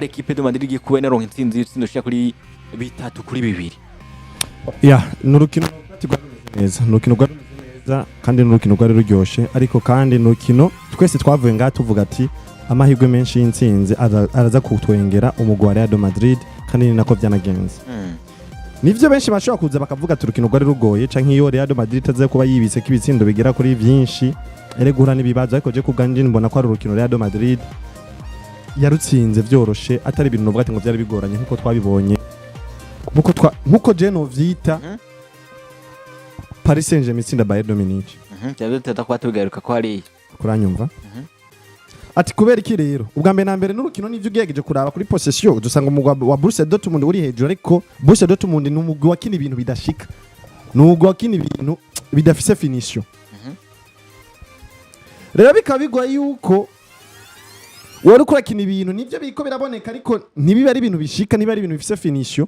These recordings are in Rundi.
equipe de Madrid igiye kuba naronka intsinzi y'itsindo shya kuri 3-2. ya nurukino neza nurukino rwari neza kandi nurukino rwari ruryoshe ariko kandi nurukino twese twavuye ngaha tuvuga ati amahirwe menshi y'intsinzi araza kutwengera umugwi wa Real Madrid kandi ni nako byanagenze. Nivyo benshi bashobora kuza bakavuga ati urukino rwari rugoye canke iyo Real Madrid itaze kuba yibise kibitsindo bigera kuri byinshi ere guhura n'ibibazo ariko je kubganje mbona ko ari urukino Real Madrid yarutsinze vyoroshe atari ibintu novuga ati ngo byari bigoranye nkuko twabibonye nkuko je no vyita Paris Saint-Germain itsinda Bayern Munich. Cyabyo tata kwa tugaruka ko hari kuranyumva. Ati kubera iki rero ubwa mbere na mbere n'urukino nivyo ugegeje kuraba kuri possession dusanga umugwa wa Borussia Dortmund uri hejuru ariko Borussia Dortmund ni umugwi wakina ibintu bidashika n'umugwi wakina ibintu bidafise finition. Rero bikabigwa yuko wari kurakina ibintu nivyo biko biraboneka ariko ntibibe ari ibintu bishika niba ari ibintu bifise finition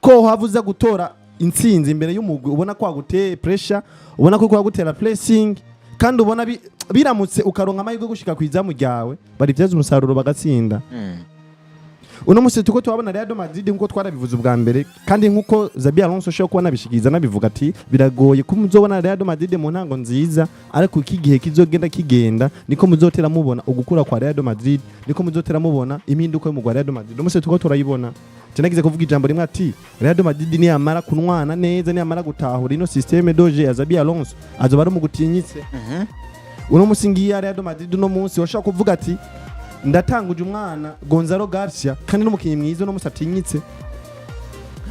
ko havuza gutora intsinzi imbere y'umugwi ubona ko aguteye pressure ubona ko kwagutera pressing kandi ubona biramutse ukaronka amahirwe gushika kwizamu ryawe bari byaza umusaruro bagatsinda. Uno musi tuko twabona Real Madrid nkuko twarabivuze ubwa mbere kandi nkuko Xabi Alonso shoko kubona bishikiza nabivuga ati biragoye ko muzobona Real Madrid mu ntango nziza ariko iki gihe kigenda niko muzotera mubona ugukura kwa Real Madrid niko muzotera mubona impinduko yo mu Real Madrid. Uno musi tuko turayibona cyanagize kuvuga ijambo rimwe ati Real Madrid ni yamara kunwana neza ni yamara gutahura ino systeme doje ya Xabi Alonso azoba ari mu gutinyitse. Uno musi ngiya Real Madrid no munsi washaka kuvuga ati ndatanguje umwana Gonzalo Garcia kandi n'umukinyi mwiza no musatinyitse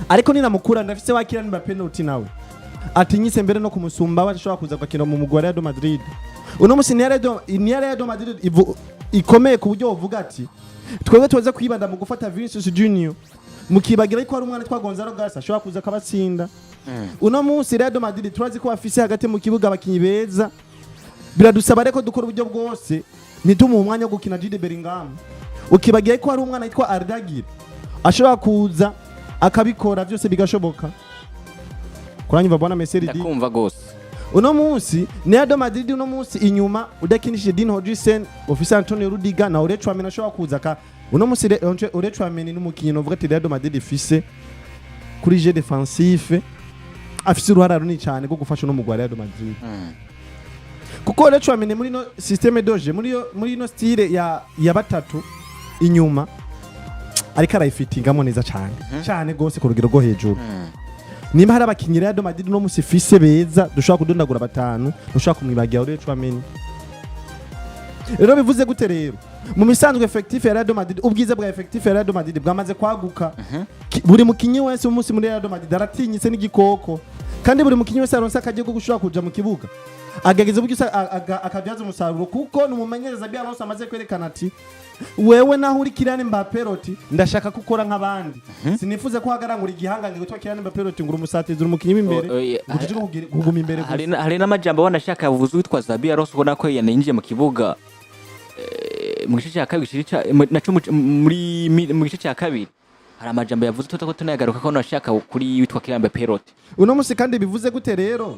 ariko ninamukura ndafise wakira ni penalty nawe atinyitse mbere no kumusumba bashobora kuza gukina mu mugwa Real Madrid. Uno musi ni Real Madrid ikomeye ku buryo uvuga ati twebwe tuza kwibanda mu gufata Vinicius Junior mukibagira ko ari umwana twa Gonzalo Garcia ashobora kuza kabatsinda. Uno musi Real Madrid turazi ko bafise hagati mu kibuga abakinyi beza biradusaba reko dukora uburyo bwose nituma umwanya wo gukina Jude Bellingham ukibagiye ko ari umwana yitwa Ardagir ashobora kuza akabikora byose bigashoboka kuranyumva bwana Messi ndakumva gose. Uno munsi Real Madrid uno munsi inyuma udakinishije Dean Hodgson ofisa Antonio Rudiger na Aurelio Tchouameni ashobora kuza ka uno munsi Aurelio Tchouameni n'umukinyi novuga ati Real Madrid ifise kuri jeu defensif afise uruhara runini cyane rwo gufasha no mu Real Madrid. Kuko Aurelio Tchouameni muri no systeme doje muri no style ya batatu inyuma ariko arayifitingamo neza cyane gose ku rugero rwo hejuru. Nimba hari abakinyi Real Madrid no musi fise beza dushaka kudondagura batanu dushaka kumwibagira Aurelio Tchouameni. Rero bivuze gute rero mu misanzwe effectif ya Real Madrid ubwiza bwa effectif ya Real Madrid bwamaze kwaguka. Buri mukinyi wese umunsi muri Real Madrid aratinyitse n'igikoko kandi buri mukinyi wese aronsa akagiye gushaka kuja mu kibuga agageze buryo akabyaza umusaruro kuko numumenyereza Xabi Alonso amaze kwerekana ati wewe naho uri Kylian Mbappé roti ndashaka gukora nk'abandi sinifuze ko hagarangura igihangange gutwa Kylian Mbappé roti ngura umusatirizi umukinyi w'imbere kuguma imbere hari n'amajambo wanashaka yavuze witwa Xabi Alonso ubona ko yaninjiye mu kibuga mu gice cya kabiri naco mu gice cya kabiri hari amajambo yavuze ko tunayagaruka ko nashaka kuri witwa Kylian Mbappé roti. Uno musi kandi bivuze gute rero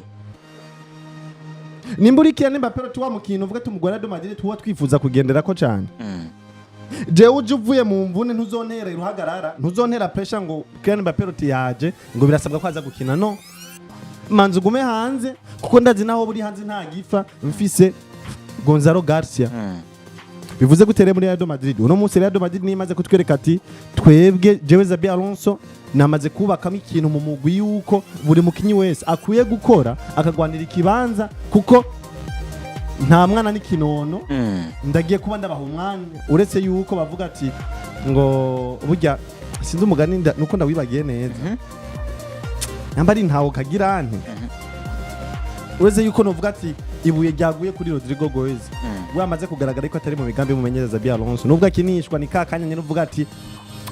nimburi Kylian Mbappé tuwa mukino uvuga tumugora Real Madrid tuwa twifuza kugendera ko cyane. Je uje uvuye mu mvune ntuzontera iruhagarara ntuzontera pressure ngo Kylian Mbappé yaje ngo birasabwa kwaza gukina no manzi gume hanze kuko ndazi naho buri hanze nta gifa mfise Gonzalo Garcia. Bivuze gutere muri Real Madrid uno munsi Real Madrid nimaze kutwereka ati twebwe jewe Xabi Alonso namaze kubakamo ikintu mu mugwi yuko buri mukinyi wese akuye gukora akagwanira ikibanza kuko nta mwana n'ikinono. Ndagiye kuba ndabaha umwanya uretse yuko bavuga ati ngo burya sinzi umugani nuko ndawibagiye neza namba ari ntawo kagira ante uretse yuko novuga ati ibuye ryaguye kuri Rodrigo Goez wamaze kugaragara ko atari mu migambi mumenyereza Xabi Alonso nubwo akinishwa ni kakanya nyene uvuga ati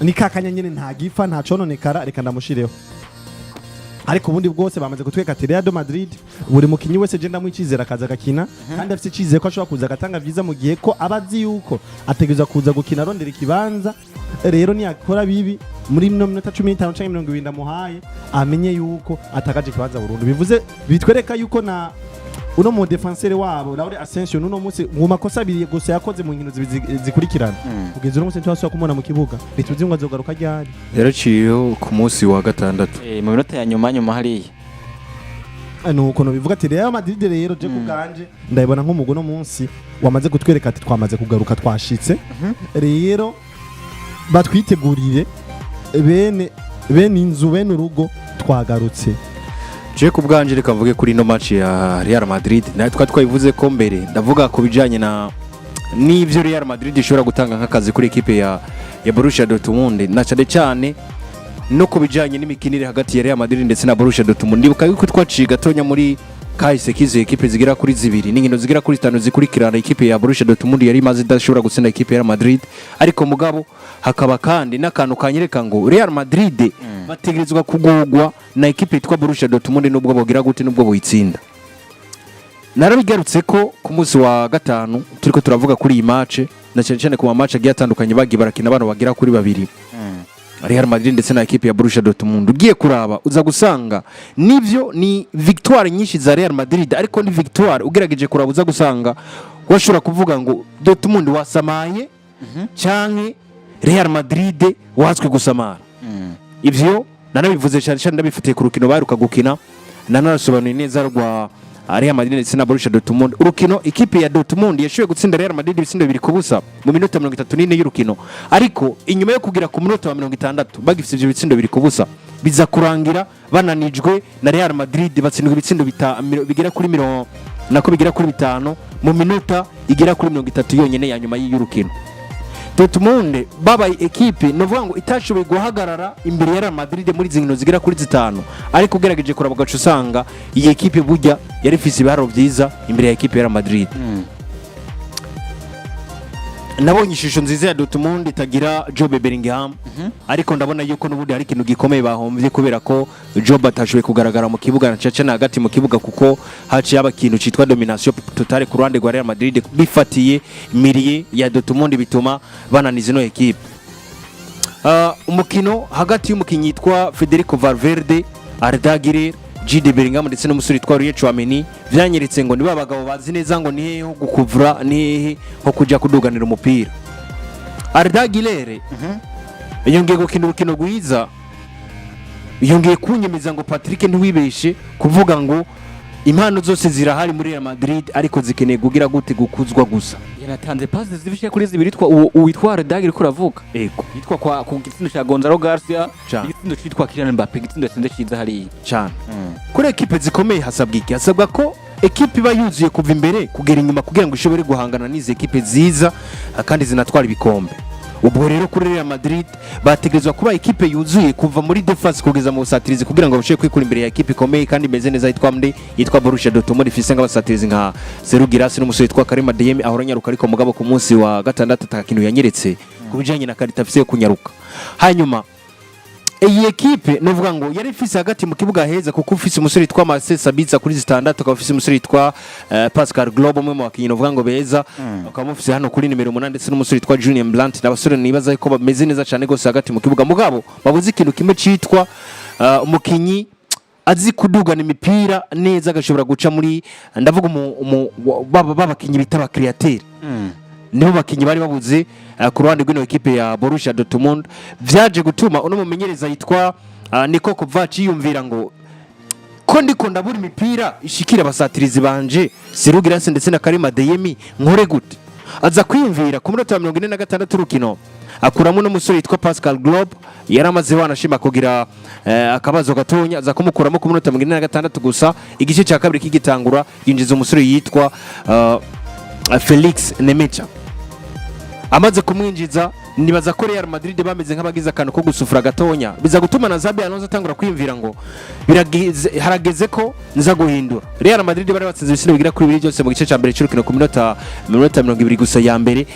ni kakanya nyene nta gifa nta cononekara reka ndamushireho ariko ubundi bwose bamaze kutweka ati Real Madrid buri mukinyi wese je ndamwicizera akaza gakina kandi afite icizere ko ashobora kuza gatanga vyiza mu gihe ko abazi yuko ategeza kuza gukina rondera ikibanza rero ni akora bibi muri minota 15 canke 20 ndamuhaye amenye yuko atakaje kibanza burundu. Bivuze bitwereka yuko na uno mu defenseur wabo Laure Ascension uno munsi mu makosa abiri gusa yakoze mu nkino zikurikirana kugeza uno munsi ntwasubira kumubona mu kibuga ntituzi ngo azogaruka ryari yaraciyeho ku munsi wa gatandatu mu minota ya nyuma hariya nuko no bivuga ati Real Madrid rero je kuganje ndabibona nk'umugo no munsi wamaze kutwereka ati twamaze kugaruka twashitse rero batwitegurire bene inzu bene urugo twagarutse je kubganje reka mvuge kuri no match ya Real Madrid nayo twayivuze ko mbere ndavuga ku bijanye na n'ivyo Real Madrid ishobora gutanga nk'akazi kuri equipe ya Borussia Dortmund na cyane no ku bijanye n'imikinire hagati ya Real Madrid ndetse na Borussia Dortmund ndibuka yuko twaciye gatonya muri kahise kizo equipe zigera kuri zibiri n'inkino zigera kuri 5 zikurikirana equipe ya Borussia Dortmund yari maze idashobora gutsinda equipe ya Real Madrid ariko mugabo hakaba kandi n'akantu kanyereka ngo Real Madrid bategerezwa kugugwa na equipe yitwa Borussia Dortmund nubwo bogira gute nubwo boyitsinda narabigarutse ko ku munsi wa gatanu turiko turavuga kuri iyi match na cyane ku match agiye atandukanye bagiye barakina bano bagira kuri babiri Real Madrid ndetse na equipe ya Borussia Dortmund ugiye kuraba uza gusanga nivyo ni victoire nyinshi za Real Madrid ariko ni victoire ugerageje kuraba uza gusanga washobora kuvuga ngo Dortmund wasamaye canke Real Madrid watswe gusamara ivyo nanabivuze cyane ndabifitiye ku rukino baruka gukina nanarasobanuye neza rwa Real Madrid ndetse na Borussia Dortmund urukino equipe ya Dortmund yashoboye gutsinda Real Madrid ibisindo 2 kubusa mu minota 34 y'urukino ariko inyuma yo kugira ku minota wa 60 bagifite ibyo bitsindo 2 kubusa biza kurangira bananijwe na Real Madrid batsindwa ibitsindo bigera kuri 5 mu minota igera kuri 30 yonyene ya nyuma y'urukino Dortmund babaye equipe novuga ngo itashoboye guhagarara imbere ya Real Madrid muri zinkino zigera kuri 5 ariko ugerageje kuraba gacu usanga iyi equipe burya yari ifise ibiharo byiza imbere ya equipe ya Real Madrid nabonye ishusho nziza ya Dortmund itagira Job Bellingham ariko ndabona yuko n'ubundi hari ikintu gikomeye bahomvye kubera ko Job atashoboye kugaragara mu kibuga na cyane hagati mu kibuga kuko haciye abakintu citwa domination totale ku ruhande rwa Real Madrid bifatiye miliye ya Dortmund bituma bananiza no equipe umukino hagati y'umukinyi yitwa Federico Valverde Arda Güler Jude Bellingham ndetse n'umusore yitwa Chouameni vyanyeretse ngo niba abagabo bazi neza ngo nihe ho gukuvura nihe ho kuja kuduganira umupira Arda Güler yongeye gukina urukino rwiza yongeye kunyemeza ngo Patrick ntiwibeshe kuvuga ngo impano zose zirahari muri Real Madrid ariko zikeneye kugira gute gukuzwa gusa yanatanze passes zibishe kuri zibiri witwa Arda Güler kuravuga ego yitwa kwa ku gitsindo cha Gonzalo Garcia igitsindo cyitwa Kylian Mbappe igitsindo yatsinze ciza hari cyane kuri equipe zikomeye hasabwa ko equipe iba yuzuye kuva imbere kugera inyuma kugira ngo ishobore guhangana n'izi equipe ziza kandi zinatwara ibikombe ubwo rero kuri Real Madrid bategerezwa kuba equipe yuzuye kuva muri defense kugeza mu busatirizi kugira ngo bashobore kwikura imbere ya equipe ikomeye kandi imeze neza yitwa Borussia Dortmund ifise nk'abasatirizi nka Seru Girassi n'umusore yitwa Karim Adeyemi ahora nyaruka ariko mugabo ku munsi wa gatandatu atakintu yanyeretse kubijanye na karita afise yo kunyaruka hanyuma iyi equipe novuga ngo yari ifise hagati mu kibuga heza kuko ufise umusore yitwa Marcel Sabitzer kuri 6 akaba ufise umusore yitwa Pascal Globe umwe mu bakinyi novuga ngo beza akaba ufise hano kuri nimero 8 ndetse n'umusore yitwa Julian Blanc n'abasore nibaza ko bameze neza cyane gose hagati mu kibuga mugabo babuze ikintu kimwe citwa umukinyi azi kudugana imipira neza agashobora guca muri ndavuga babakinyi bitaba createur nibo bakinyi bari babuze ku ruhande rw'ino equipe ya Borussia Dortmund vyaje gutuma uno mumenyereza yitwa Niko Kovac yumvira ngo ko ndiko ndabura imipira ishikira abasatirizi banje Seru Girassi ndetse na Karim Adeyemi nkore gute aza kwiyumvira ku minota 46 rukino akuramo n'umusore yitwa Pascal Globe yaramaze wanashima kugira akabazo gatonya aza kumukuramo ku minota 46 gusa igice cya kabiri kigitangura yinjiza umusore yitwa Felix Nemecha amaze kumwinjiza nibaza ko Real Madrid bameze nk'abagize akantu ko gusufura gatonya biza gutuma na Xabi Alonso atangura kwiyumvira ngo harageze ko nza guhindura Real Madrid bari batsinze ibisindo bigira kuri 2 byose mu gice cya mbere cy'urukino ku minota 20 gusa ya mbere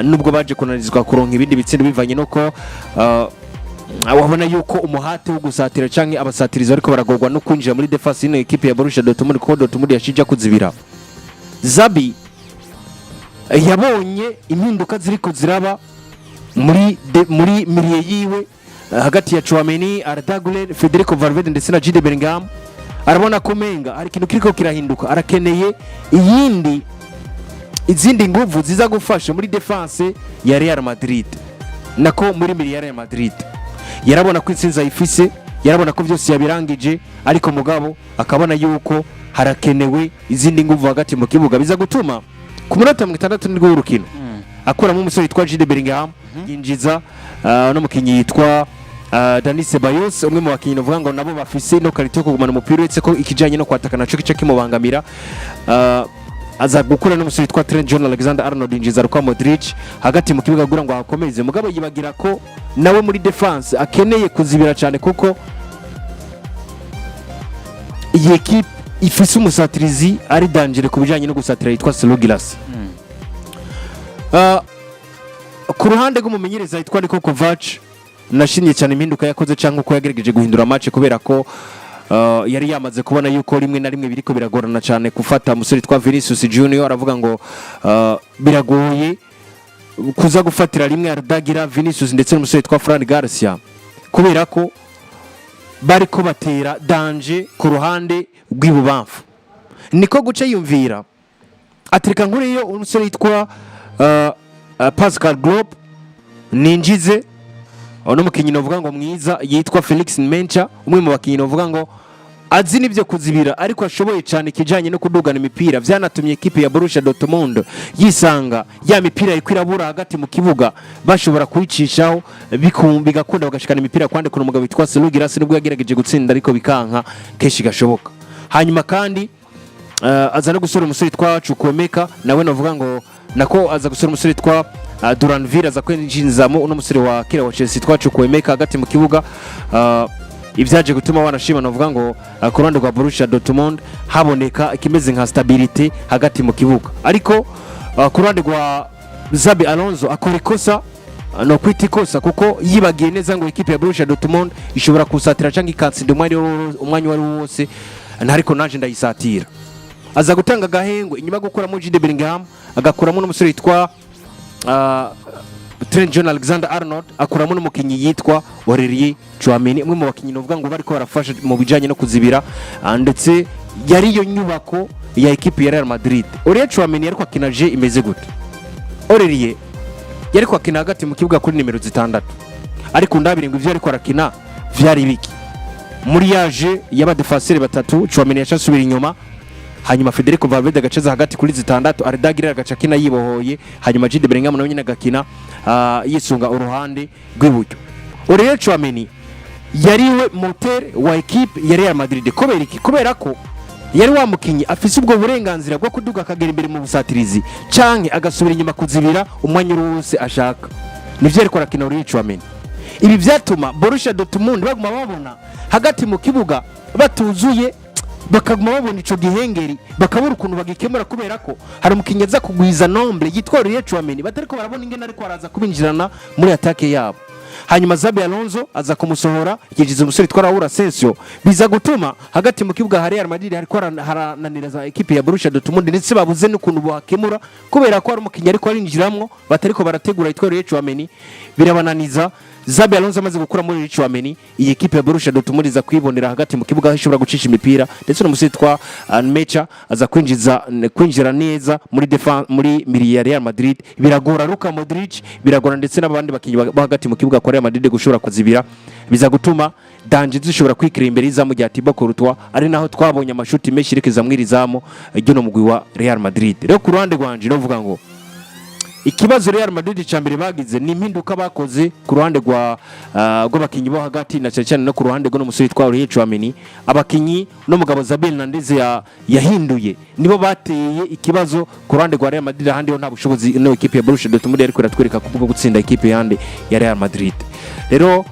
nubwo baje kunanizwa kuronka ibindi bitsindo bivanye nuko wabona yuko umuhate wo gusatira canke abasatirizi ariko baragorwa no kwinjira muri defense y'ino equipe ya Borussia Dortmund ko Dortmund yashija kuzibira Xabi yabonye impinduka ziriko ziraba muri miliye yiwe hagati ya Chouameni, Arda Güler, Federico Valverde ndetse na Jude Bellingham arabona ko menga hari ikintu kiriko kirahinduka, arakeneye izindi nguvu ziza gufasha muri defense ya Real Madrid nako muri miri ya Real Madrid. Yarabona ko itsinza ifise, yarabona ko byose yabirangije, ariko mugabo akabona yuko harakenewe izindi nguvu hagati mu kibuga biza gutuma ku munota 60 nirwo urukino akuramo umusore yitwa Jude Bellingham yinjiza no mukinyi yitwa Dani Ceballos, umwe mu bakinyi novuga ngo nabo bafise no karito kugumana umupira uretse ko ikijanye no kwataka naco kice kimubangamira. Aza gukura n'umusore yitwa Trent Alexander-Arnold yinjiza Luka Modric hagati mu kibuga gura ngo akomeze, mugabo yibagira ko nawe muri defense akeneye kuzibira cyane kuko iyi equipe ifise umusatirizi ari danger ku bijanye no gusatira yitwa Slogilas. Ku ruhande rw'umumenyereza yitwa Ariko Kovac nashimye cyane impinduka yakoze cyangwa uko yagerageje guhindura match kubera ko yari yamaze kubona yuko rimwe na rimwe biriko biragorana cyane gufata umusore yitwa Vinicius Junior. Aravuga ngo biragoye kuza gufatira rimwe Ardagira Vinicius ndetse n'umusore yitwa Fran Garcia kubera ko bariko batera danger ku ruhande rw'ibubamfu. Niko guca yumvira atirika nkuriyo umusore yitwa Pascal Grob ninjize ono mukinyi novuga ngo mwiza yitwa Felix Mencha, umwe mu bakinyi novuga ngo azi nibyo kuzibira ariko ashoboye cyane kijanye no kudugana imipira. Vyanatumye equipe ya Borussia Dortmund yisanga ya mipira ikwirabura hagati mu kibuga bashobora kuyicishaho bigakunda bagashikana imipira kwande kuno mugabo witwa Slogilas nibwo yagerageje gutsinda ariko bikanka keshi gashoboka. Hanyuma kandi aza no gusura umusore yitwa Chukwemeka, nawe novuga ngo nako aza gusura umusore yitwa Duranville aza kwinjinzamo uno musore wa kera wa Chelsea yitwa Chukwemeka hagati mu kibuga. Ibyaje gutuma wanashima novuga ngo ku ruhande rwa Borussia Dortmund haboneka ikimeze nka stability hagati mu kibuga, ariko ku ruhande rwa Xabi Alonso akora ikosa no kwita ikosa kuko yibagiye neza ngo equipe ya Borussia Dortmund ishobora kusatira cyangwa ikatsinda umwanya wari wose, ariko naje ndayisatira. Aza gutanga gahengo inyuma gukora mu Jude Bellingham agakuramo n'umusore yitwa Trent Alexander-Arnold, akuramo n'umukinyi yitwa Aurelien Tchouameni, umwe mu bakinyi novuga ngo bariko barafasha mu bijanye no kuzibira ndetse yari yo nyubako ya equipe ya Real Madrid. Aurelien Tchouameni yariko akina je imeze gute? Aurelien yariko akina hagati mu kibuga kuri nimero 6, ariko ndabire ngo ivyo yariko arakina vyari biki muri yaje y'abadefenseur batatu. Tchouameni yashasubira inyuma, hanyuma Federico Valverde agaceza hagati kuri 6, Ardagira agacakina yibohoye, hanyuma Jude Bellingham nawe nyine agakina yisunga uruhande rw'iburyo. Aurelien Tchouameni yariwe moteur wa equipe ya Real Madrid kubera ko yari wa mukinyi afise ubwo burenganzira bwo kuduga akagera imbere mu busatirizi canke agasubira inyuma kuzibira umwanya wose ashaka. Nivyo ariko arakina Aurelien Tchouameni. Ibi vyatuma Borussia Dortmund baguma babona hagati mu kibuga batuzuye, bakaguma babona ico gihengeri bakabura ukuntu bagikemura kubera ko hari umukinyi aza kugwiza nombre yitwa Aurelien Tchouameni batariko barabona ingene ariko araza kubinjirana muri attaque yabo. Hanyuma Xabi Alonso aza kumusohora yijiza umusore yitwa Raul Asensio, biza gutuma hagati mu kibuga hari Real Madrid hariko harananiriza equipe ya Borussia Dortmund ndetse babuze n'ukuntu bakemura kubera ko hari umukinyi ariko arinjiramwo batariko barategura yitwa Aurelien Tchouameni, birabananiza. Xabi Alonso amaze gukura muri Aurelien Tchouameni, iyi equipe ya Borussia Dortmund iza kwibonera hagati mu kibuga ishobora gucisha imipira ndetse n'umusore yitwa Mecha aza kwinjira neza muri miri ya Real Madrid. Biragora Luka Modric, biragora ndetse n'abandi bakinyi bo hagati mu kibuga kwa Real Madrid gushobora kuzibira, biza gutuma danger zishobora kwikira imbere izamu rya Thibaut Courtois, ari naho twabonye amashuti menshi rekeza mwirizamu ryo mugwi wa Real Madrid. Rero ku ruhande rwanje novuga ngo ikibazo Real Madrid cyambere bagize ni impinduka bakoze ku ruhande rw'abakinyi bo hagati na cyane no ku ruhande rwo n'umusore yitwa Aurelien Tchouameni. Abakinyi no mugabo Xabi Hernandez yahinduye nibo bateye ikibazo ku ruhande rwa Real Madrid, handi ho nta bushobozi no equipe ya Borussia Dortmund ariko iratwereka kubwo gutsinda equipe yande ya Real Madrid. Rero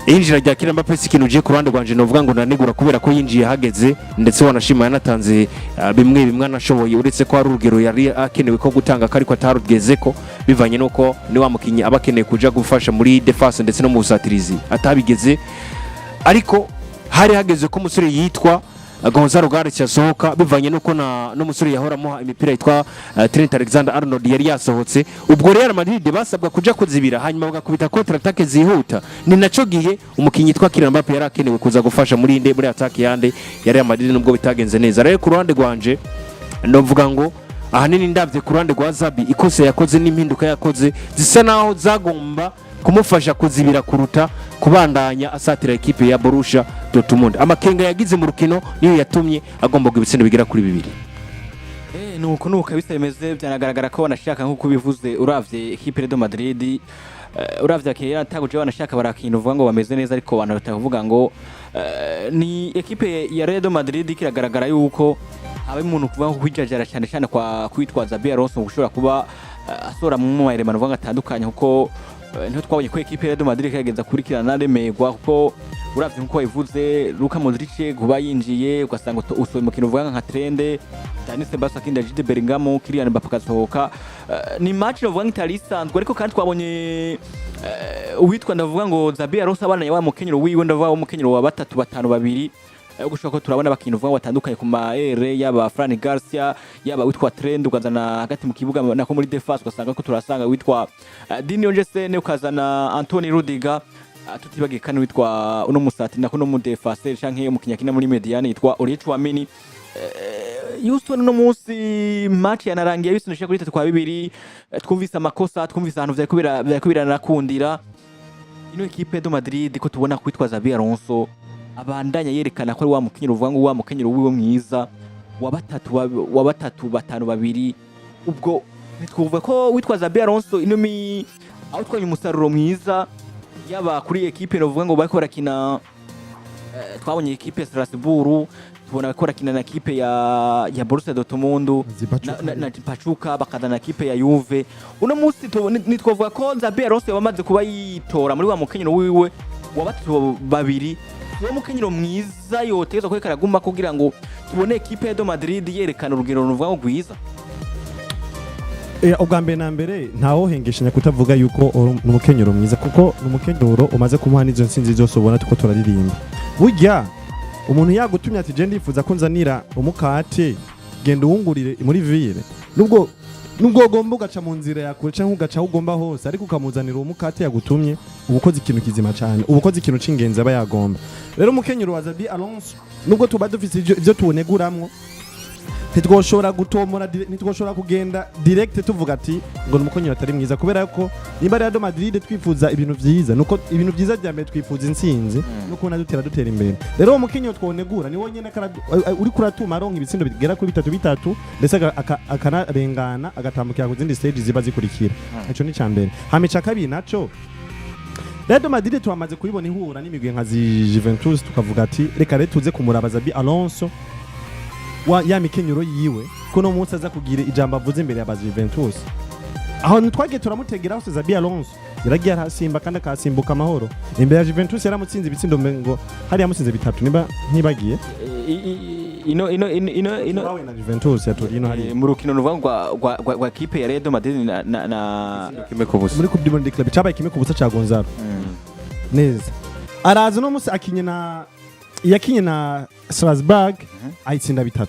injira rya Kylian Mbappé ikintu je ku ruhande rwanje novuga ngo nanegura kubera ko yinjiye hageze ndetse wanashima yanatanze bimwe anashoboye, uretse ko ari urugero yari akenewe ko gutanga ariko atarugeze ko bivanye nuko ni wa mukinyi abakeneye kuja gufasha muri defense ndetse no mu busatirizi atabigeze. Ariko hari hageze ko umusore yitwa Gonzalo Garcia yasohoka bivanye nuko n'umusore yahoramo imipira yitwa Trent Alexander-Arnold yari yasohotse. Ubwo Real Madrid basabwa kuja kuzibira hanyuma bagakubita contre attaque zihuta. Ni naco gihe umukinyi yitwa Kylian Mbappe yari akenewe kuza gufasha muri attaque yande ya Real Madrid nubwo bitagenze neza. Rero ku ruhande rwanje ndavuga ngo ahanini ndavye ku ruhande rwa Xabi ikose yakoze n'impinduka yakoze zisa naho zagomba kumufasha kuzibira kuruta kubandanya asatira ekipe ya Borussia Dortmund. Amakenga yagize mu rukino niyo yatumye agomba gubitsindo bigera kuri 2. nuko kabisa bimeze byanagaragara ko banashaka nko kubivuze uravye ekipe de Madrid uravye akira taguje banashaka barakintu uvuga ngo bameze neza ariko abantu batavuga ngo ni ekipe ya Real Madrid kiragaragara yuko abe umuntu kuvuga ko kwijajara cyane kwa kwitwaza Alonso gushobora kuba asora mu mayirema uvuga atandukanye kuko niho twabonye ko ekipe ya Real Madrid kagenza kurikirana remegwa kuko uravye nko bivuze Luka Modric kuba yinjiye ugasanga usoye mu kintu uvuga nka Trende Dani Sebastian Kinda Jude Bellingham Kylian Mbappe kasohoka ni match uvuga nk'italisanzwe ariko kandi twabonye uwitwa ndavuga ngo Xabi Alonso abana ya wa mukenyero wiwe ndavuga umukenyero wa 3-5-2 gushaka ko turabona bakintu uvuga batandukanye ku maere yaba Fran Garcia yaba witwa Trend ukazana hagati mu kibuga nako muri defense ugasanga ko turasanga witwa Dini Onjesene ukazana Anthony Rudiger tutibagiye kandi witwa uno musati nako no mu defense canke umukinyakina muri mediane yitwa Orichu Amini Houston no munsi match yanarangiye bisunisha kuri 3-2 twumvise amakosa twumvise ahantu vyakubira nakundira ino equipe de Madrid ko tubona kwitwa Xabi Alonso abandanya yerekana ko ari wa mukenyero uvuga ngo wa mukenyero wiwe mwiza wa 3-5-2 ubwo nitwuvuga ko witwa Xabi Alonso ino aho twanye umusaruro mwiza yaba kuri equipe novuga ngo bariko barakina twabonye equipe Strasbourg tubona ko barakina na equipe ya Borussia Dortmund na Pachuca bakadana equipe ya Juve uno munsi nitwovuga ko Xabi Alonso yamaze kuba yitora muri wa mukenyero wiwe wa 2 uwo mukenyero mwiza yotegeza ko karaguma kugira ngo tubone equipe ya Madrid yerekana urugero ruvuga ngo gwiza. Ubwa mbere na mbere ntawo hengeshanya kutavuga yuko umukenyero mwiza kuko umukenyero umaze kumuha n'izo nsinzi zose ubona tuko turaririmba. Burya umuntu yagutumye ati je ndifuza ko nzanira umukate genda uwungurire muri ville nubwo ugomba ugaca mu nzira yakure canke ugaca ugomba hose ariko ukamuzanira umukate yagutumye ubukoze ikintu kizima cyane ubukoze ikintu cingenza aba yagomba. Rero umukenyero wa Xabi Alonso nubwo tuba dufise ivyo tuboneguramwo ntitwoshobora gutomora ntitwoshobora kugenda direct tuvuga ati ngo umukenyero atari mwiza kubera ko nimba Real Madrid twifuza ibintu vyiza nuko ibintu vyiza byambe twifuza insinzi nuko dutera imbere. Rero umukenyero twonegura ni wonyene uri kuratuma aronka ibitsindo bigera kuri 3 ndetse akanarengana agatambukira ku zindi stage ziba zikurikira. Ico ni cyambere. Hamica kabiri naco Real Madrid twamaze kubibona ihura n'imigwe nka Juventus tukavuga ati reka tuze kumuraba Xabi Alonso wa ya mikenyero yiwe ko no munsi aza kugira ijambo avuze imbere ya Juventus aho ntitwagiye turamutegera hose Xabi Alonso yaragiye arasimba kandi akasimbuka amahoro imbere ya Juventus yaramutsinze ibitsindo ngo hari yamutsinze 3 nimba ntibagiye ino wawe na Juventus ya Torino hari mu rukino ruvuga rwa equipe ya Real Madrid na kimekubusa muri Coupe du Monde club cyabaye kimekubusa ca Gonzalo neza araza no munsi yakinye na Strasbourg ayitsinda 3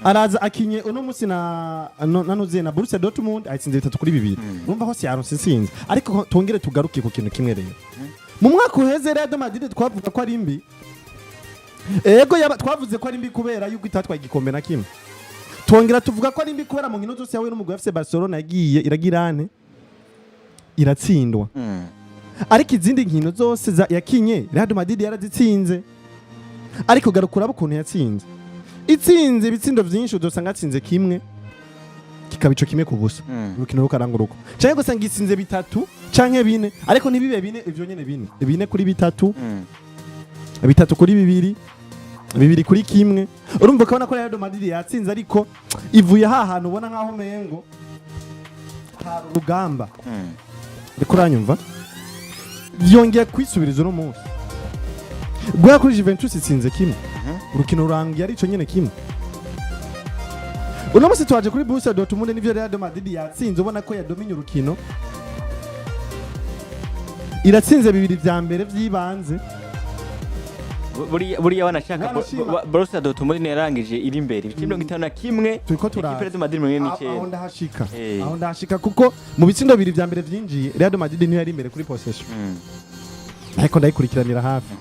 araza akinye uno munsi nanuze na Borussia Dortmund ayitsinze 3-2 urumva hose yaronse insinzi ariko tongere tugaruke ku kintu kimwe rero mu mwaka uheze Real Madrid twavuga ko ari mbi twavuze ko ari mbi kubera yuko itatwaye igikombe na kimwe tongera tuvuga ko ari mbi kubera mu nkino zose yawe n'umugwi FC Barcelona yagiye iragirane iratsindwa ariko izindi nkino zose yakinye Real Madrid yarazitsinze ariko garukura ukuntu yatsinze itsinze ibitsindo byinshi udosanga atsinze kimwe kikabico kimwe kubusa urukino rukaranguruko cyane gusanga itsinze 3 canke 4 ariko ntibibe 4 ivyo nyene 4 kuri 3 3 kuri 2 2 kuri kimwe urumva ko Real Madrid yatsinze ariko ivuye hahantu ubona nkaho mengo hari urugamba ariko uranyumva yongeye kwisubiriza no munsi Gwa kuri Juventus itsinze kimwe urukino rurangiye ari ico nyene kimwe uno munsi twaje kuri Borussia Dortmund n'ivyo Real Madrid yatsinze ubona ko yadominye urukino iratsinze 2 vya mbere vyibanze buriya wanashaka Borussia Dortmund yarangije iri imbere ibice 51 turiko turaba Real Madrid 19. aho ndahashika kuko mu bitsindo bibiri vya mbere vyinjiye Real Madrid niyo yari imbere kuri possession ariko ndayikurikiranira hafi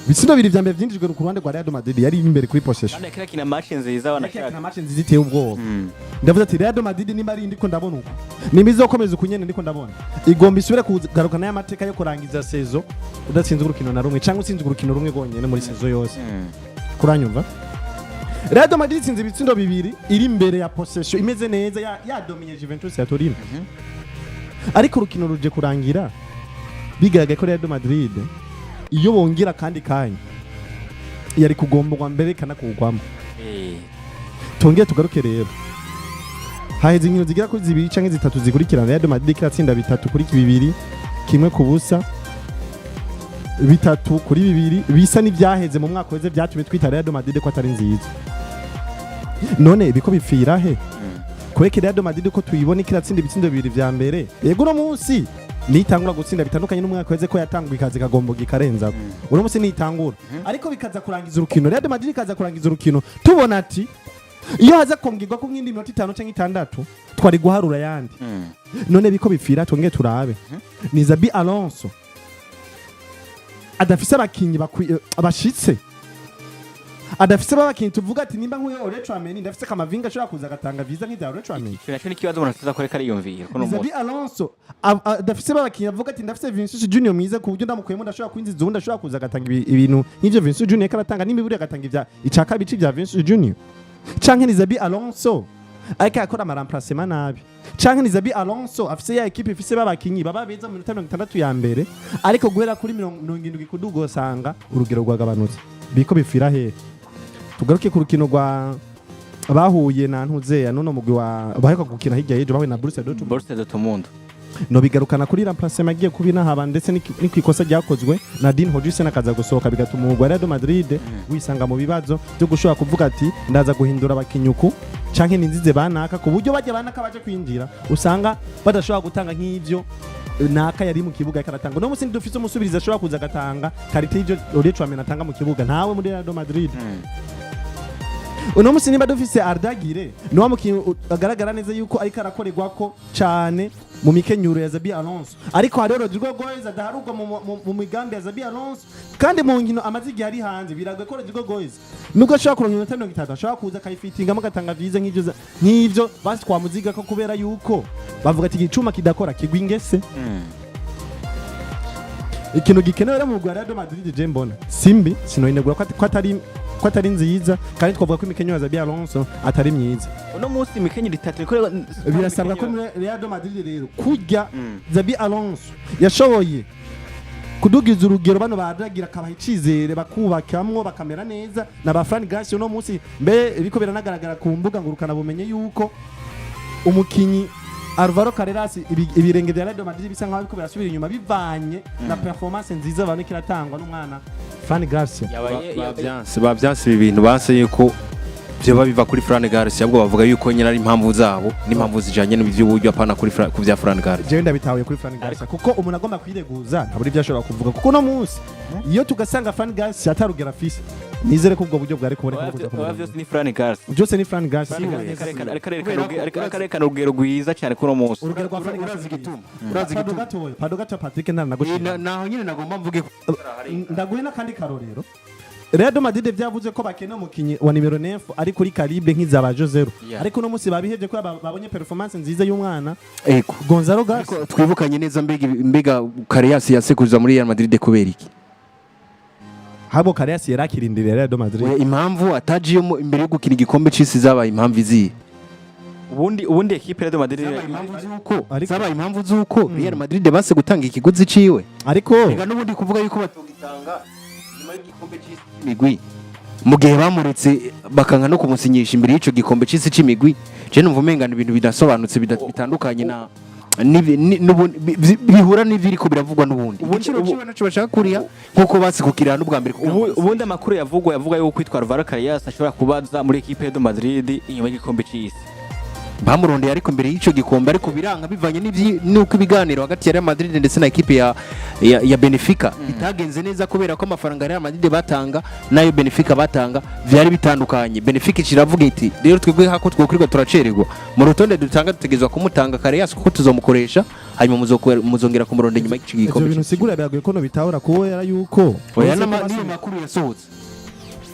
bitsindo bibiri vya mbere vyinjijwe ku ruhande rwa Real Madrid yari imbere kuri possession kandi kina match nziza wanashaka kina match nziza iteye ubwoba ndavuze ati Real Madrid nimba ari ndiko ndabona uko nimizokomeza ukunyene ndiko ndabona igomba isubire kugarukana y'amateka yo kurangiza sezo udatsinze urukino na rumwe cyangwa utsinze urukino rumwe gonyene muri sezo yose kuranyumva Real Madrid itsinze ibitsindo bibiri iri imbere ya possession imeze neza ya dominye Juventus ya Turin ariko urukino ruje kurangira bigaragaye ko Real Madrid iyo bongera kandi kanya yari kugombwa mbere kana kugwamo tongeye tugaruke rero haheze inkino zigira kuri zibiri canke zitatu zikurikirana Real Madrid kiratsinda bitatu kuri bibiri kimwe ku busa bitatu kuri bibiri bisa n'ivyaheze mu mwaka weze byatumye twita Real Madrid ko atari nziza none biko bipfira he kweke Real Madrid ko tuyibona kiratsinda ibitsindo bibiri vya mbere yego no munsi nitangura gutsinda bitandukanye n'umwaka weze ko yatanguye ikazi kagombo gikarenza uno munsi nitangura ariko bikaza kurangiza urukino Real Madrid kaza kurangiza urukino tubona ati iyo haza kongirwa ko nk'indi minota 5 canke 6 twari guharura yandi none biko bipfira twongeye turabe ni Xabi Alonso adafise abakinyi abashitse adafise abakinyi tuvuga ati nimba nk'uyo Oretrameni ndafise kamavinga ashobora kuza agatanga visa nk'ida Oretrameni cyo nikibazo umuntu tuza koreka ariyumvira ko no Xabi Alonso adafise abakinyi avuga ati ndafise Vinicius Junior mwiza ku buryo ndamukuyemo ndashobora kwinjiza undi ashobora kuza agatanga ibintu nk'ivyo Vinicius Junior karatanga nimiburi agatanga ivya icaka bici vya Vinicius Junior canke ni Xabi Alonso ariko akora amaramplacement nabi canke ni Xabi Alonso afise ya equipe ifise babakinyi baba beza mu minota 60 ya mbere ariko guhera kuri 70 kudugo sanga urugero rwagabanutse biko bifira he tugaruke ku rukino rwa bahuye na ntuzeya none mugwi wa baheka gukina hirya yejo bahuye na Borussia Dortmund no bigarukana kuri remplacement agiye kubina haba ndetse ni kwikosa ryakozwe na Dean Hodgson akaza gusohoka bigatuma umugwi wa Real Madrid wisanga mu bibazo byo gushobora kuvuga ati ndaza guhindura abakinyuku canke ninzize banaka ku buryo bajya banaka baje kwinjira usanga badashobora gutanga nk'ivyo naka yari mu kibuga karatanga no musi dufise umusubiriza ashobora kuza gatanga karite y'ivyo Oretrameni atanga mu kibuga ntawe muri Real Madrid uno musi niba dufise Ardagire no wamukinyi agaragara neza yuko ariko arakorerwa ko cyane mu mikenyuro ya Xabi Alonso ariko hari Rodrigo Goes adaharugwa mu migambi ya Xabi Alonso kandi mu nkino amazigi yari hanze biragwe ko Rodrigo Goes nubwo ashobora kuronka 53 ashobora kuza kayifitinga mu gatanga vize nk'ivyo basi kwa muziga ko kubera yuko bavuga ati igicuma kidakora kigwa ingese ikintu gikenewe mu Real Madrid je mbona simbi sinoinegura ko atari nziza kandi twavuga ko imikenyo ya Xabi Alonso atari myiza uno munsi imikenyo itatu birasabwa ko Real Madrid rero kujya Xabi Alonso yashoboye kudugiza urugero bano baragira kabaha icizere bakubakamwo bakamera neza na ba Fran Garcia uno munsi mbe biko biranagaragara ku mbuga ngurukana bumenye yuko umukinyi Alvaro Carreras ibirenge bya Real Madrid bisa nkaho biko birasubira inyuma bivanye na performance nziza bane kiratangwa n'umwana Fran Garcia babyanse ibintu baseye ko byo biva kuri Fran Garcia ahubwo bavuga yuko nyina ari impamvu zabo n'impamvu zijanye n'ivy'uburyo apana kuri ku bya Fran Garcia je ndabitahuye kuri Fran Garcia kuko umuntu agomba kwireguza ntaburi byashobora kuvuga kuko no munsi iyo tugasanga Fran Garcia atarugera afise nizere ko ubwo buryo bwari kuboneka kuza kumubona byose ni Fran Garcia byose ni Fran Garcia ariko urugero rwiza cyane kuri umunsi urugero rwa Fran Garcia urazi Gituma Padogato Patrick nanagushina naho nyine nagomba mvuge ndaguhe nakandi karorero Real Madrid byavuze ko bakene umukinyi wa numero 9 ari kuri calibre nk'izaba Josero ariko no munsi babihevye ko babonye performance nziza y'umwana Gonzalo Garcia twibukanye neza mbega Carreras yasekuza muri Real Madrid kubera iki habo Carreras yarakirindiriye Real Madrid impamvu atajiye imbere yo gukina igikombe c'isi zabaye impamvu izi ubundi equipe ya Real Madrid zabaye impamvu zuko Real Madrid base gutanga ikiguzi ciwe ariko rega n'ubundi kuvuga yuko batogitanga nyuma y'igikombe c'isi c'imigwi mu gihe bamuretse bakanga no kumusinyisha imbere y'ico gikombe c'isi c'imigwi je numva umengana ibintu bidasobanutse bitandukanye na bihura n'ibiriko biravugwa n'ubundi igiciro ciwe naco bashaka kuriya nkuko basi kukirana n'ubwa mbere ubundi amakuru yavuga yuko kwitwa Alvaro Carreras ashobora kubaza muri equipe ya Madrid inyuma y'igikombe c'isi bamurondeye ariko mbere y'ico gikombe ariko biranga bivanye n'uko ibiganiro hagati ya Real Madrid ndetse na equipe ya Benfica bitagenze neza kubera ko amafaranga Real Madrid batanga nayo Benfica batanga vyari bitandukanye. Benfica kiravuga iti rero twebwe hako twokurirwa turacererwa mu rutonde dutanga dutegezwa kumutanga Karias kuko tuzomukoresha hanyuma muzongera kumuronde nyuma y'iki gikombe. Ibyo bintu sigura biragoye ko no bitahura kubera yuko oya niyo makuru yasohotse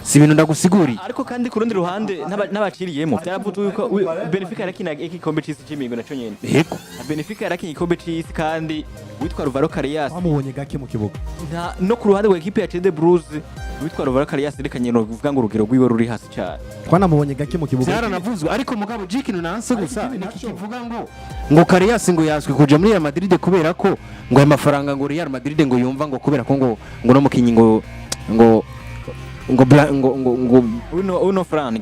si ibintu ndagusiguri. Ariko kandi ku rundi ruhande n'abaciriyemo byaravuze ko Benfica yarakina igikombe cy'isi cy'imingo naco nyene. Yego. Benfica yarakina igikombe cy'isi kandi witwa Ruvaro Karias bamubonye gake mu kibuga. No ku ruhande rwa equipe ya Chede Blues witwa Ruvaro Karias rekanye no kuvuga ngo urugero rwiwe ruri hasi cyane. Twanamubonye gake mu kibuga. Byaranavuzwe ariko mugabo Jikino nanse gusa kivuga ngo Karias ngo yazwe kuja muri Real Madrid kubera ko ngo aya mafaranga ngo Real Madrid ngo yumva ngo kubera ko ngo no mukinyi ngo uno Fran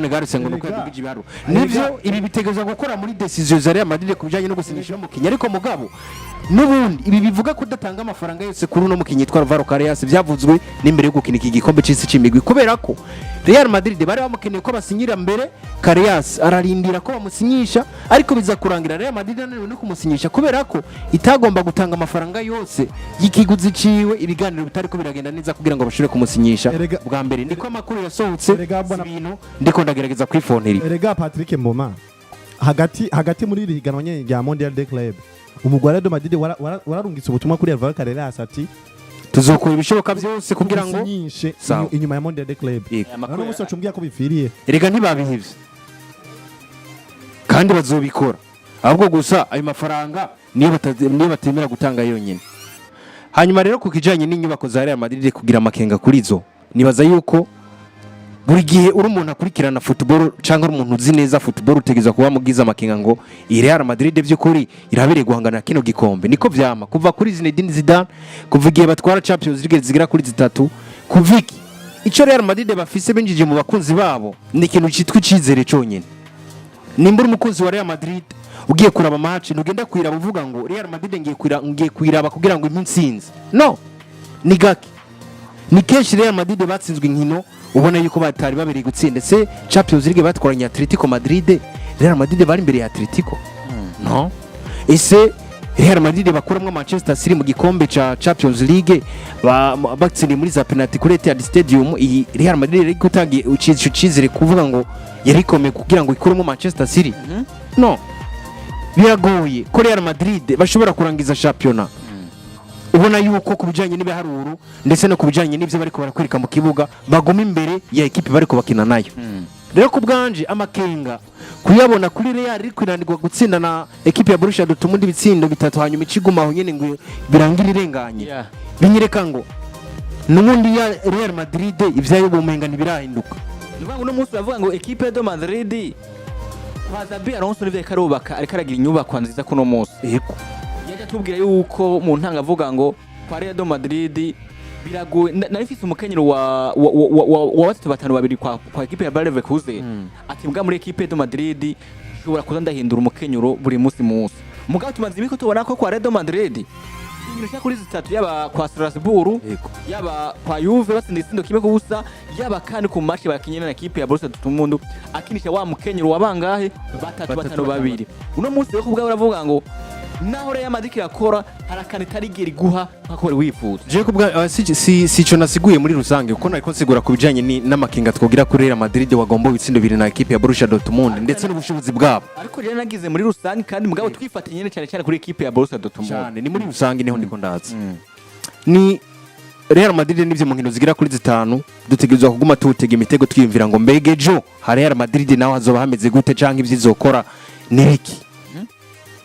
Garcia ngo nuko yabigije ibiharu nivyo ibi bitegeza gukora muri decision za Real Madrid kubijanye no gusinyisha mukinyi ariko mugabo nubundi ibi bivuga ko datanga amafaranga yose kuri uno mukinyi yitwa Alvaro Karias byavuzwe n'imbere yo gukina iki gikombe cy'isi cy'imigwi kubera ko Real Madrid bari bamukeneye ko basinyira mbere Karias ararindira ko bamusinyisha ariko biza kurangira Real Madrid nanone no kumusinyisha kubera ko itagomba gutanga amafaranga yose y'ikiguzi ciwe ibiganiro bitari ko biragenda neza kugira ngo bashire kumusinyisha bwa mbere niko amakuru yasohotse ibintu ndiko ndagerageza kwifonera. Erega Patrick Mboma hagati muri rihiganwa nyene rya Mondial de Club umugwara do Madrid wararungitse ubutumwa kuri Alvaro Karias ati tuzokora ibishoboka byose kugira ngo sinyishe inyuma ya Mondial de Club. None muso acumbwiye ko bifiriye erega ntibabihivye kandi bazobikora ahubwo gusa ayo mafaranga niyo batemera gutanga yonyine. Hanyuma rero ku kijanye n'inyubako za Real Madrid kugira amakenga kuri zo nibaza yuko buri gihe uri umuntu akurikirana football cyangwa umuntu uzi neza football utegeza kuba mugiza amakenga ngo Real Madrid by'ukuri irabereye guhangana kino gikombe niko vyama kuva kuri Zinedine Zidane kuva igihe batwara Champions League zigera kuri 3 kuviki ico Real Madrid bafise benjije mu bakunzi babo ni ikintu cyitwa icizere cyonyine. Nimba uri umukunzi wa Real Madrid ugiye kuraba match ntugenda kwiraba uvuga ngo Real Madrid ngiye kwiraba kugira ngo impinsinze no ni gake ni kenshi Real Madrid batsinzwe inkino ubona yuko batari babereye gutsinda se Champions League batwaranye Atletico Madrid Real Madrid bari imbere ya Atletico no ese Real Madrid bakuramwe Manchester City mu gikombe ca Champions League batsindiye muri za penalty kuri Etihad Stadium iyi Real Madrid iri gutangiye ucizere kuvuga ngo yarikomeye kugira ngo ikuremo Manchester City no biragoye ko Real Madrid bashobora kurangiza championnat ubona yuko kubijanye n'ibiharuro ndetse no kubijanye n'ivyo bariko barakwereka mu kibuga baguma imbere ya equipe bariko bakina nayo. Rero kubganje amakenga kuyabona kuri Real iri kwinanirwa gutsinda na equipe ya Borussia Dortmund ibitsindo bitatu hanyuma Iguma aho nyene ngo birangira irenganye binyereka ngo n'ubundi ya Real Madrid ivyayo bumenga ntibirahinduka. Nivuga ngo munsi bavuga ngo equipe de Madrid Xabi Alonso nivyo karubaka ariko aragira inyubako nziza kuno munsi. Yego. Yaje tubwira yuko mu ntanga avuga ngo kwa Real Madrid biragoye narifise umukenyero wa batatu batanu babiri kwa equipe ya Bayer Leverkusen ati mbwa muri equipe de Madrid shobora kuza ndahindura umukenyero buri munsi mugabo tumaze imiko tubona ko kwa Real Madrid inyuma kuri zitatu yaba kwa Strasbourg yaba kwa Juve batsinda isindo kimwe ko gusa yaba kandi ku match bakinye na equipe ya Borussia Dortmund akinisha wa mukenyero wabangahe batatu batanu babiri uno munsi yo kubwa baravuga ngo naho Real Madrid yakora harakana itarigera guha nkako wari wifuza. Je kubwa sico nasiguye muri rusange uko nariko nsigura kubijanye n'amakinga twogira kuri Real Madrid wagomba ibitsindo biri na equipe ya Borussia Dortmund ndetse n'ubushobozi bwabo. Ariko je nagize muri rusange kandi mugabo twifatanye cyane kuri equipe ya Borussia Dortmund. Cyane ni muri rusange niho ndiko ndaza. Ni Real Madrid n'ivyo mu nkino zigira kuri 5 dutegerezwa kuguma tutega imitego twiyumvira ngo mbege jo Real Madrid naho hazoba hameze gute canke ivyizokora nibiki.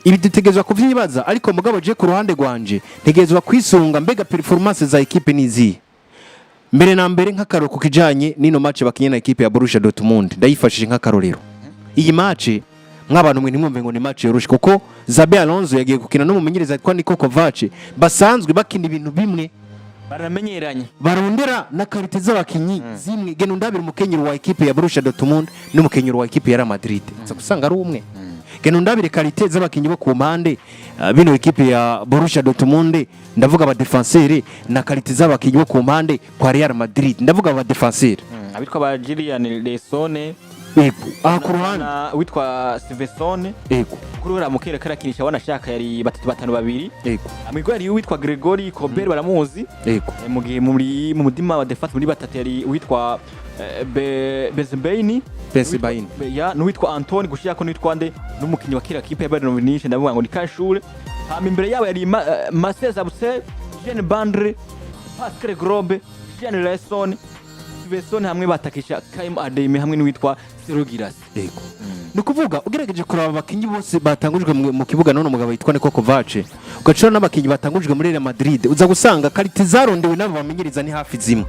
Ibi dutegezwa kuvyibaza ariko mugabo je ku ruhande gwanje ntegezwa kwisunga mbega performance za equipe nizi mbere na mbere nk'akaro ku kijanye nino match bakinye na equipe ya Borussia Dortmund ndayifashije nk'akarorero. Iyi match nk'abantu mwe nimwumve ngo ni match yoroshe kuko Xabi Alonso yagiye gukina no mumenyereza kwa Niko Kovac basanzwe bakina ibintu bimwe baramenyeranye barondera na karite z'abakinyi zimwe geno ndabira umukenyero wa equipe ya Borussia Dortmund n'umukenyero wa equipe ya Real Madrid nza gusanga ari umwe geno ndabire karite z'abakinyi bo ku mpande bino equipe ya Borussia Dortmund ndavuga aba defenseur na karite z'abakinyi bo ku mpande kwa Real Madrid ndavuga aba defenseur abitwa ba Julian Lesone ego aha ku ruhande witwa Svensson ego kuri ura mukere karakinisha wanashaka yari 3-5-2 ego amigwa yari witwa Gregory Colbert baramuzi ego mu gihe muri mu mudima wa defense muri batatu yari witwa Bezbeini Pensibaini ya n'uwitwa Anthony Gushika ko n'uwitwa nde n'umukinyi wa kira kipe ya Bayern Munich ndavuga ngo ni Kashure hama imbere yabo yari Marcel Zabuse Jean Bandre Pascal Grobe Jean Lesson Svensson hamwe batakisha Kaim Adeyemi hamwe n'uwitwa Serugiras ego nukuvuga ugerageje kuraba abakinyi bose batangujwe mu kibuga none umugabo yitwa Niko Kovace ugacura n'abakinyi batangujwe muri Real Madrid uza gusanga karite zarondewe nabo bamenyereza ni hafi zimwe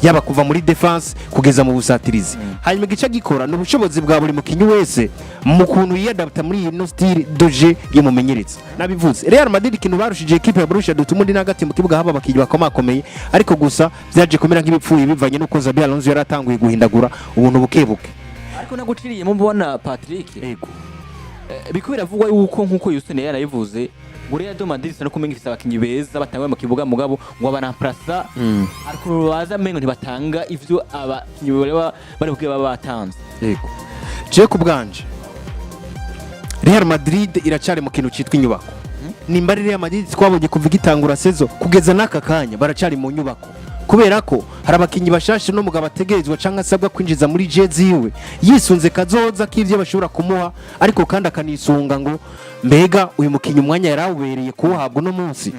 yaba kuva muri defense kugeza mu busatirizi hanyuma gica gikora n'ubushobozi bwa buri mukinyi wese mu kuntu yadapta muri ino style doje y'umumenyereza nabivuze Real Madrid ikintu barushije equipe ya Borussia Dortmund n'agati mu kibuga haba bakinyi bakomakomeye ariko gusa byaje komera nk'ibipfuye bivanye nuko Xabi Alonso yaratanguye guhindagura ubuntu bukebuke ariko naguciriye mu mbona Patrick ego biko biravugwa yuko nkuko Yusene yarayivuze muri Real Madrid no kumenga ifite abakinyi beza batangwa mu kibuga mugabo ngo abanamprasa ariko baza mengo ntibatanga ivyo abakinyi bari kugiye babatanze yego je ku bwanje Real Madrid iracari mu kintu citwa inyubako nimba Real Madrid twabonye kuva igitangura sezo kugeza naka kanya baracari mu nyubako kubera ko hari abakinyi bashashe no mugabo ategerezwa canka asabwa kwinjiza muri jezi yiwe yisunze kazoza k'ivyo bashobora kumuha ariko kandi akanisunga ngo mbega uyu mukinyi umwanya yarawubereye kuwuhabwa no munsi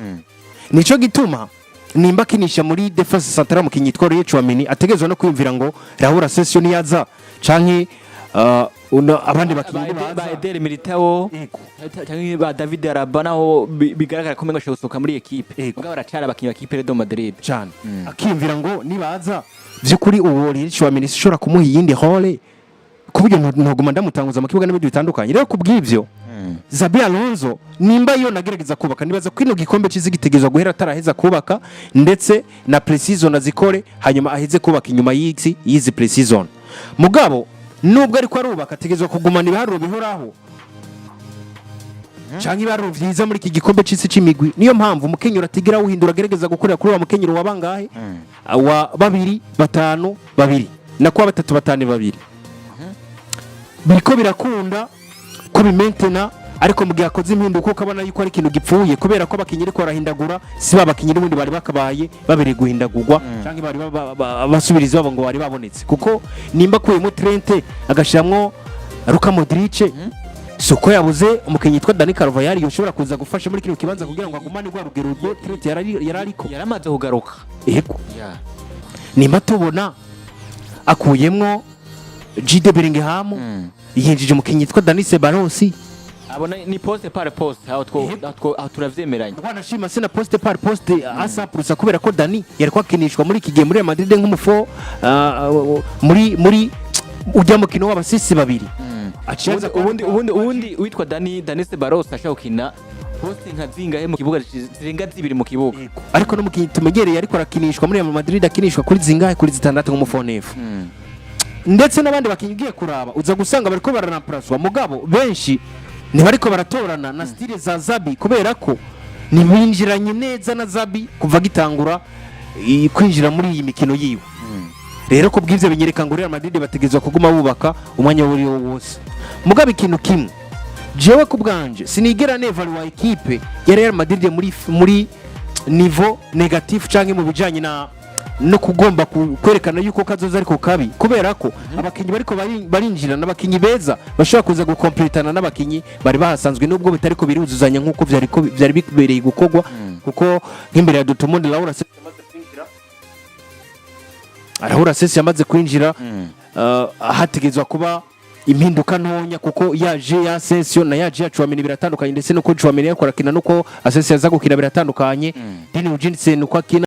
nico gituma nimba kinisha muri defense centrale mukinyi yitwa Chouameni ategerezwa no kwiyumvira ngo Raúl session yaza canke abandi bakinyi ba Eder Militao cyangwa ba David Alaba naho bigaragara ko mengo shosoka muri equipe mugabo baracara abakinyi ba equipe Real Madrid cyane akiyumvira ngo nibaza byukuri uwo Chouameni sishora kumuha yindi role kubyo ntoguma ndamutanguza mu kibuga n'ibindi bitandukanye rero kubw'ivyo Xabi Alonso nimba yo nagerageza kubaka nibaza ko ino gikombe cizigitegerezwa guhera taraheza kubaka ndetse na pre-season azikore hanyuma aheze kubaka inyuma y'izi pre-season mugabo nubwo ariko arubaka ategerezwa kugumana ibiharuro bihoraho canke ibiharuro vyiza muri iki gikombe c'isi c'imigwi niyo mpamvu umukenyero atigira uhindura agerageza gukorera kuri wa mukenyero wa bangahe wa 2 5 2 na kwa 3 5 2 biriko birakunda ko bimentena ariko mu gihe akoze impinduka ukabona yuko ari ikintu gipfuye kubera ko abakinyi ariko barahindagura si babakinyi n'ubundi bari bakabaye babere guhindagurwa canke bari basubiriza babo ngo bari babonetse kuko nimba kuyemo Trent agashiramwo Luka Modric soko yabuze umukinyi yitwa Dani Carvajal yoshobora kuza gufasha muri kino kibanza kugira ngo agumane gwa rugero rwo Trent yarariko yaramaze kugaruka yego nimba tubona akuyemwo Jude Bellingham yinjije umukinyi yitwa Dani Ceballos abona ni poste par poste aho turavyemeranye wanashima sina poste par poste asa purusa kubera ko Dani yari kwakinishwa muri iki gihe muri Madrid nk'umufo muri ujya mukino w'abasisi babiri aciyaza ubundi witwa Dani Ceballos ashaka gukina poste nka zingahe mu kibuga zirenga zibiri mu kibuga ariko no mukinyi tumegereye ariko arakinishwa muri Madrid akinishwa kuri zingahe kuri zitandatu nk'umufonefu ndetse n'abandi bakinyigiye kuraba uza gusanga bariko baranapuraswa mugabo benshi ntibariko baratorana na style za Xabi kubera ko nibinjiranye neza na Xabi kuva gitangura kwinjira muri iyi mikino yiwe rero ko bw'ivyo binyereka ngo Real Madrid bategezwa kuguma bubaka umwanya wuri wose mugabo ikintu kimwe jewe ku bwanje sinigera nevalua equipe ya Real Madrid muri niveau negatif canke mu bijanye na no kugomba kwerekana yuko kazoza ariko kabi kubera ko abakinyi bariko barinjira n'abakinyi beza bashobora kuza gukompletana n'abakinyi bari bahasanzwe nubwo bitariko biruzuzanya nkuko byari bikubereye gukogwa kuko nk'imbere ya Dortmund Raúl yamaze kwinjira hategezwa kuba impinduka ntonya kuko yaje ya Asensio na yaje ya Chouameni biratandukanye ndetse nuko Chouameni yakora kina nuko Asensio yaza gukina biratandukanye dini ujinse nuko akina